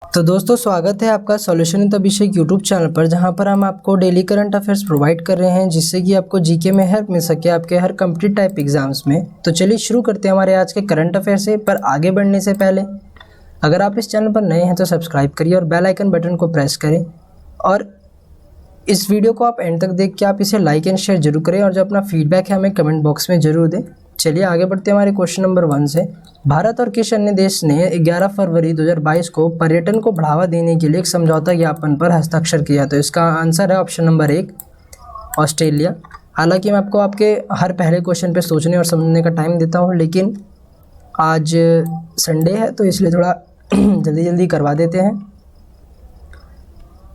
तो दोस्तों स्वागत है आपका solution in Abhishek YouTube channel पर, जहां पर हम आपको डेली करंट अफेयर्स प्रोवाइड कर रहे हैं जिससे कि आपको जीके में हेल्प मिल सके आपके हर कम्पिटिटिव टाइप एग्जाम्स में। तो चलिए शुरू करते हैं हमारे आज के करंट अफेयर से। पर आगे बढ़ने से पहले अगर आप इस चैनल पर नए हैं तो सब्सक्राइब करिए और बेल आइकन बटन को प्रेस करें, और इस वीडियो को आप एंड तक देख के आप इसे लाइक एंड शेयर जरूर करें, और जो अपना फीडबैक है हमें कमेंट बॉक्स में जरूर दें। चलिए आगे बढ़ते हैं हमारे क्वेश्चन नंबर 1 से। भारत और किस अन्य देश ने 11 फरवरी 2022 को पर्यटन को बढ़ावा देने के लिए एक समझौता ज्ञापन पर हस्ताक्षर किया? तो इसका आंसर है ऑप्शन नंबर 1, ऑस्ट्रेलिया। हालांकि मैं आपको आपके हर पहले क्वेश्चन पे सोचने और समझने का टाइम देता हूँ, लेकिन आज संडे है तो इसलिए थोड़ा जल्दी करवा देते हैं।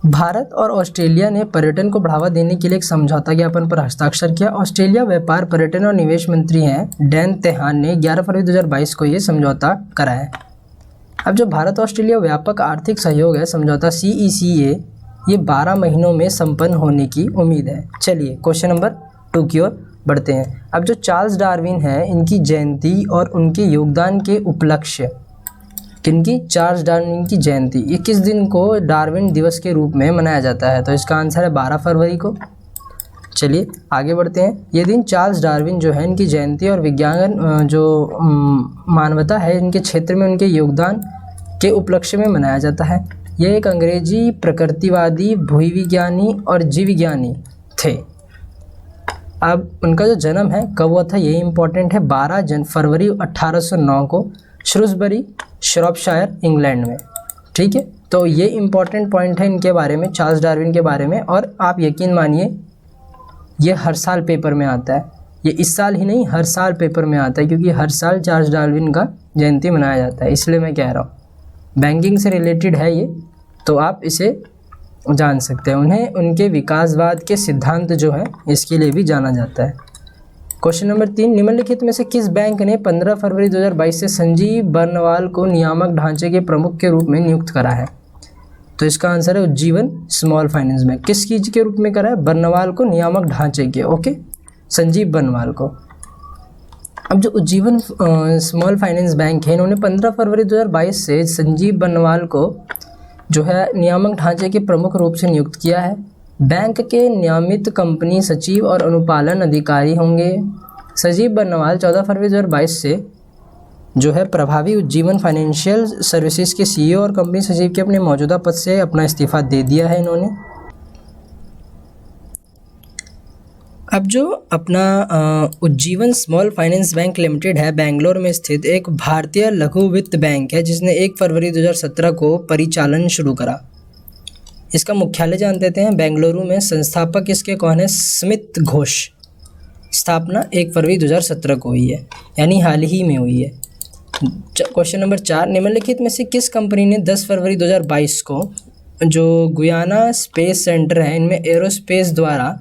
भारत और ऑस्ट्रेलिया ने पर्यटन को बढ़ावा देने के लिए एक समझौता ज्ञापन पर हस्ताक्षर किया। ऑस्ट्रेलिया व्यापार, पर्यटन और निवेश मंत्री हैं डैन तेहान ने 11 फरवरी 2022 को ये समझौता करा है। अब जो भारत ऑस्ट्रेलिया व्यापक आर्थिक सहयोग है, समझौता CECA, ये 12 महीनों में संपन्न होने की उम्मीद है। चलिए क्वेश्चन नंबर 2 की ओर बढ़ते हैं। अब जो चार्ल्स डार्विन है, इनकी जयंती और उनके योगदान के उपलक्ष्य, किनकी? चार्ल्स डार्विन की जयंती, ये किस दिन को डार्विन दिवस के रूप में मनाया जाता है? तो इसका आंसर है 12 फरवरी को। चलिए आगे बढ़ते हैं। ये दिन चार्ल्स डार्विन जो है, इनकी जयंती और विज्ञान जो मानवता है इनके क्षेत्र में उनके योगदान के उपलक्ष्य में मनाया जाता है। ये एक अंग्रेजी प्रकृतिवादी, भूविज्ञानी और जीव विज्ञानी थे। अब उनका जो जन्म है कब हुआ था, यही इंपॉर्टेंट है, 12 फरवरी 1809 को श्रूसबरी, श्रॉपशायर, इंग्लैंड में। ठीक है, तो ये इंपॉर्टेंट पॉइंट है इनके बारे में, चार्ल्स डार्विन के बारे में। और आप यकीन मानिए ये हर साल पेपर में आता है, ये इस साल ही नहीं हर साल पेपर में आता है, क्योंकि हर साल चार्ल्स डार्विन का जयंती मनाया जाता है। इसलिए मैं कह रहा हूँ बैंकिंग से रिलेटेड है ये, तो आप इसे जान सकते हैं। उन्हें उनके विकासवाद के सिद्धांत जो है इसके लिए भी जाना जाता है। क्वेश्चन नंबर 3, निम्नलिखित में से किस बैंक ने 15 फरवरी 2022 से संजीव बर्नवाल को नियामक ढांचे के प्रमुख के रूप में नियुक्त करा है? तो इसका आंसर है उज्जीवन स्मॉल फाइनेंस बैंक। किस चीज़ के रूप में करा है? बर्नवाल को नियामक ढांचे के, ओके, संजीव बर्नवाल को। अब जो उज्जीवन स्मॉल फाइनेंस बैंक है, इन्होंने 15 फरवरी 2022 से संजीव बर्नवाल को जो है नियामक ढांचे के प्रमुख रूप से नियुक्त किया है। बैंक के नियमित कंपनी सचिव और अनुपालन अधिकारी होंगे। संजीव बर्नवाल 14 फरवरी 2022 से जो है प्रभावी उज्जीवन फाइनेंशियल सर्विसेज के CEO और कंपनी सचिव के अपने मौजूदा पद से अपना इस्तीफा दे दिया है इन्होंने। अब जो अपना Ujjivan small finance bank limited है, बेंगलोर में स्थित एक भारतीय लघु वित्त बैंक है जिसने 1 फरवरी 2017 को परिचालन शुरू करा। इसका मुख्यालय जान देते हैं, बेंगलुरु में। संस्थापक इसके कौन है? स्मिथ घोष। स्थापना 1 फरवरी 2017 को हुई है, यानी हाल ही में हुई है। क्वेश्चन नंबर 4, निम्नलिखित में से किस कंपनी ने 10 फरवरी 2022 को जो गुयाना स्पेस सेंटर है इनमें एरोस्पेस द्वारा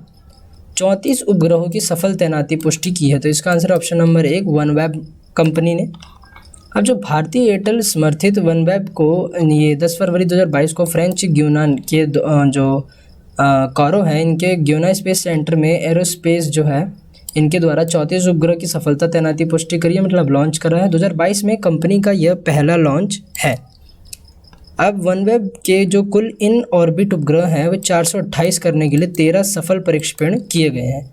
34 उपग्रहों की सफल तैनाती पुष्टि की है? तो इसका answer option number 1, OneWeb company ने। अब जो भारतीय एयरटेल समर्थित वनवेब को ये 10 फरवरी 2022 को फ्रेंच ग्यूनान के जो कॉरो है, इनके ग्यूना स्पेस सेंटर में एरोस्पेस जो है इनके द्वारा 34 उपग्रह की सफलता तैनाती पुष्टि करी है, मतलब लॉन्च करा है। 2022 में कंपनी का यह पहला लॉन्च है। अब वनवेब के जो कुल इन ऑर्बिट उपग्रह हैं वे 428 करने के लिए 13 सफल परीक्षण किए गए हैं।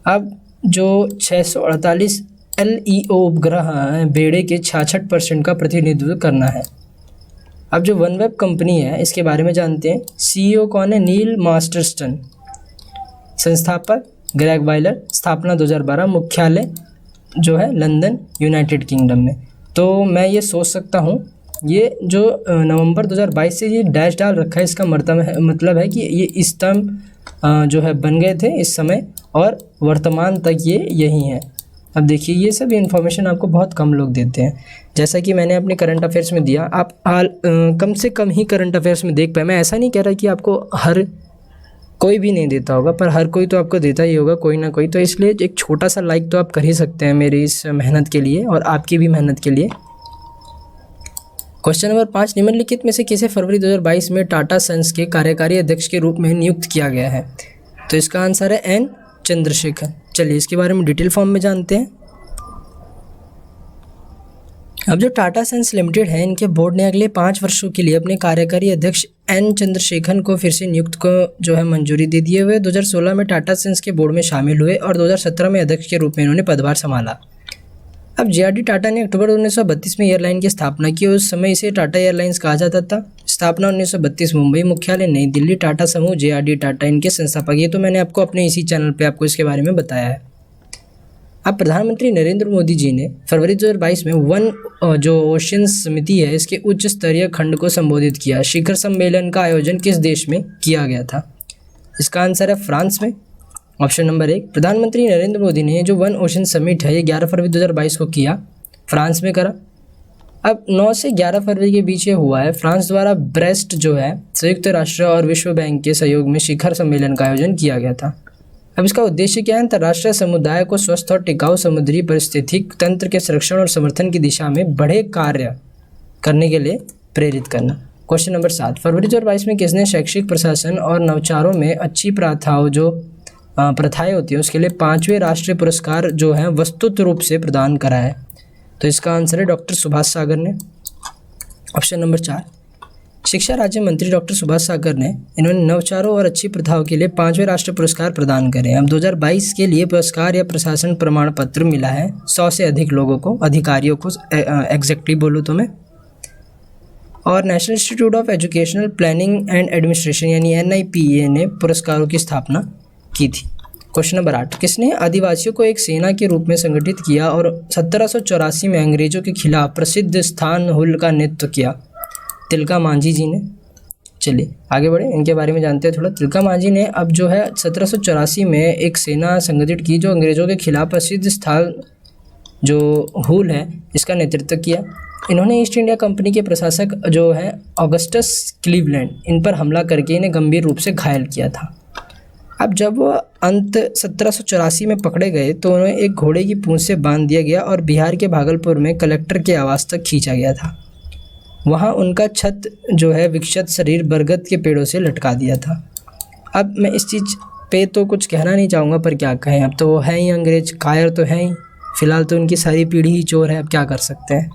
अब जो 648 LEO उपग्रह बेड़े के 66% का प्रतिनिधित्व करना है। अब जो वनवेब कंपनी है इसके बारे में जानते हैं। CEO कौन है? नील मास्टरस्टन। संस्थापक ग्रेग वाइलर। स्थापना 2012। मुख्यालय जो है लंदन, यूनाइटेड किंगडम में। तो मैं ये सोच सकता हूँ ये जो नवंबर 2022 से ये डैश डाल रखा है, इसका मतलब है कि ये स्तंभ जो है बन गए थे इस समय और वर्तमान तक ये यही हैं। अब देखिए ये सब इन्फॉर्मेशन आपको बहुत कम लोग देते हैं, जैसा कि मैंने अपने करंट अफेयर्स में दिया। आप कम से कम ही करंट अफेयर्स में देख पाए। मैं ऐसा नहीं कह रहा कि आपको हर कोई भी नहीं देता होगा, पर हर कोई तो आपको देता ही होगा कोई ना कोई। तो इसलिए एक छोटा सा लाइक तो आप कर ही सकते हैं मेरी इस मेहनत के लिए और आपकी भी मेहनत के लिए। क्वेश्चन नंबर 5, निम्नलिखित में से किसे फरवरी 2022 में टाटा सन्स के कार्यकारी अध्यक्ष के रूप में नियुक्त किया गया है? तो इसका आंसर है N चंद्रशेखर। चलिए इसके बारे में डिटेल फॉर्म में जानते हैं। अब जो टाटा सन्स लिमिटेड है, इनके बोर्ड ने अगले 5 वर्षों के लिए अपने कार्यकारी अध्यक्ष एन चंद्रशेखरन को फिर से नियुक्त को जो है मंजूरी दे दिए हुए 2016 में टाटा सन्स के बोर्ड में शामिल हुए और 2017 में अध्यक्ष के रूप में इन्होंने पदभार संभाला। अब जेआरडी टाटा ने अक्टूबर 1932 में एयरलाइन की स्थापना की। उस समय इसे टाटा एयरलाइंस कहा जाता था। स्थापना 1932, मुंबई, मुख्यालय नई दिल्ली, टाटा समूह, जेआरडी टाटा इनके संस्थापक। ये तो मैंने आपको अपने इसी चैनल पे आपको इसके बारे में बताया है। अब प्रधानमंत्री नरेंद्र मोदी जी ने फरवरी 2022 में वन जो ओशियन समिति है इसके उच्च स्तरीय खंड को संबोधित किया। शिखर सम्मेलन का आयोजन किस देश में किया गया था? इसका आंसर है फ्रांस में। ऑप्शन नंबर 1, प्रधानमंत्री नरेंद्र मोदी ने जो वन ओशन समिट है ये 11 फरवरी 2022 को किया, फ्रांस में करा। अब 9 से 11 फरवरी के बीच ये हुआ है। फ्रांस द्वारा ब्रेस्ट जो है संयुक्त राष्ट्र और विश्व बैंक के सहयोग में शिखर सम्मेलन का आयोजन किया गया था। अब इसका उद्देश्य क्या है? अंतर्राष्ट्रीय समुदाय को स्वस्थ और टिकाऊ समुद्री पारिस्थितिक तंत्र के संरक्षण और समर्थन की दिशा में बड़े कार्य करने के लिए प्रेरित करना। क्वेश्चन नंबर 7, फरवरी 2022 में किसने शैक्षिक प्रशासन और नवाचारों में अच्छी प्रथाएं होती है उसके लिए 5वें राष्ट्रीय पुरस्कार जो है वस्तुत रूप से प्रदान करा है? तो इसका आंसर है डॉक्टर सुभाष सागर ने। ऑप्शन नंबर 4, शिक्षा राज्य मंत्री डॉक्टर सुभाष सागर ने इन्होंने नवाचारों और अच्छी प्रथाओं के लिए 5वें राष्ट्रीय पुरस्कार प्रदान करे। अब 2022 के लिए पुरस्कार या प्रशासन प्रमाण पत्र मिला है 100 से अधिक लोगों को, अधिकारियों को एग्जैक्टली बोलूँ तो मैं। और national institute of educational planning and administration यानी NIPA ने पुरस्कारों की स्थापना की थी। क्वेश्चन नंबर 8, किसने आदिवासियों को एक सेना के रूप में संगठित किया और 1784 में अंग्रेजों के खिलाफ प्रसिद्ध स्थान हुल का नेतृत्व किया? तिलका मांझी जी ने। चलिए आगे बढ़े, इनके बारे में जानते हैं थोड़ा। तिलका मांझी ने अब जो है 1784 में एक सेना संगठित की जो अंग्रेजों के खिलाफ प्रसिद्ध स्थान जो हुल है इसका नेतृत्व किया। इन्होंने ईस्ट इंडिया कंपनी के प्रशासक जो है ऑगस्टस क्लीवलैंड इन पर हमला करके इन्हें गंभीर रूप से घायल किया था। अब जब वो अंत 1784 में पकड़े गए तो उन्हें एक घोड़े की पूंछ से बांध दिया गया और बिहार के भागलपुर में कलेक्टर के आवास तक खींचा गया था। वहाँ उनका छत जो है विक्षत शरीर बरगद के पेड़ों से लटका दिया था। अब मैं इस चीज़ पे तो कुछ कहना नहीं चाहूँगा, पर क्या कहें, अब तो है ही अंग्रेज, कायर तो हैं ही, फिलहाल तो उनकी सारी पीढ़ी ही चोर है, अब क्या कर सकते हैं।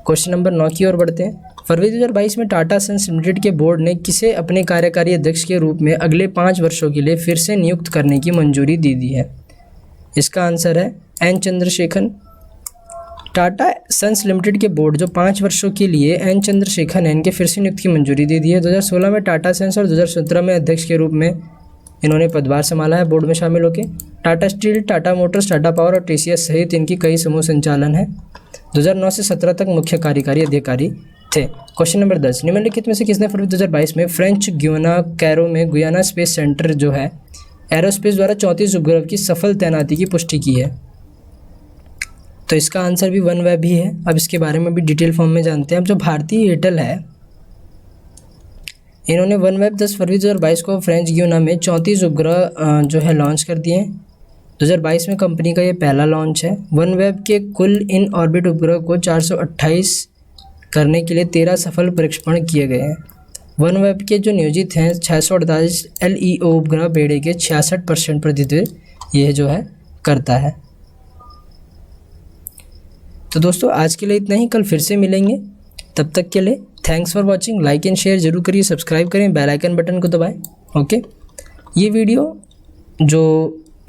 क्वेश्चन नंबर 9 की ओर बढ़ते हैं। फरवरी 2022 में टाटा सन्स लिमिटेड के बोर्ड ने किसे अपने कार्यकारी अध्यक्ष के रूप में अगले 5 वर्षों के लिए फिर से नियुक्त करने की मंजूरी दे दी है? इसका आंसर है N Chandrasekaran. Tata Sons Limited के बोर्ड जो 5 वर्षों के लिए एन चंद्रशेखरन है इनके फिर से नियुक्त की मंजूरी दे दी है। 2016 में टाटा सन्स और 2017 में अध्यक्ष के रूप में इन्होंने पदभार संभाला है बोर्ड में शामिल होकर। Tata steel, Tata Motors, Tata power और TCS सहित इनकी कई समूह संचालन है। 2009 से 17 तक मुख्य कार्यकारी अधिकारी थे। क्वेश्चन नंबर 10, निम्नलिखित में से किसने फरवरी 2022 में फ्रेंच गुयाना कैरो में गुयाना स्पेस सेंटर जो है एरोस्पेस द्वारा 34 उपग्रह की सफल तैनाती की पुष्टि की है? तो इसका आंसर भी OneWeb ही है। अब इसके बारे में भी डिटेल फॉर्म में जानते हैं। अब जो भारतीय एयरटेल है इन्होंने OneWeb 10 फरवरी 2022 को फ्रेंच गुयाना में 34 उपग्रह जो है लॉन्च कर दिए हैं। 2022 में कंपनी का ये पहला लॉन्च है। OneWeb के कुल इन ऑर्बिट उपग्रह को 428 करने के लिए 13 सफल प्रक्षेपण किए गए हैं। OneWeb के जो नियोजित हैं 648 LEO उपग्रह बेड़े के 66% प्रतिनिधित्व ये जो है करता है। तो दोस्तों आज के लिए इतना ही, कल फिर से मिलेंगे। तब तक के लिए thanks for watching. Like and share जरूर करिए, सब्सक्राइब करें, बेल आइकन बटन को दबाएं। ओके, ये वीडियो जो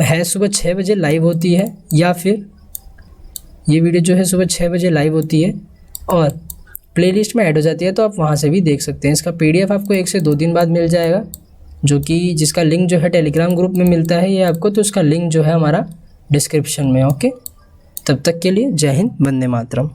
है सुबह 6 बजे लाइव होती है, या फिर ये वीडियो जो है सुबह 6 बजे लाइव होती है और प्लेलिस्ट में ऐड हो जाती है, तो आप वहाँ से भी देख सकते हैं। इसका PDF आपको 1 से 2 दिन बाद मिल जाएगा, जो कि जिसका लिंक जो है टेलीग्राम ग्रुप में मिलता है ये आपको, तो उसका लिंक जो है हमारा डिस्क्रिप्शन में। ओके, तब तक के लिए जय हिंद, वंदे मातरम।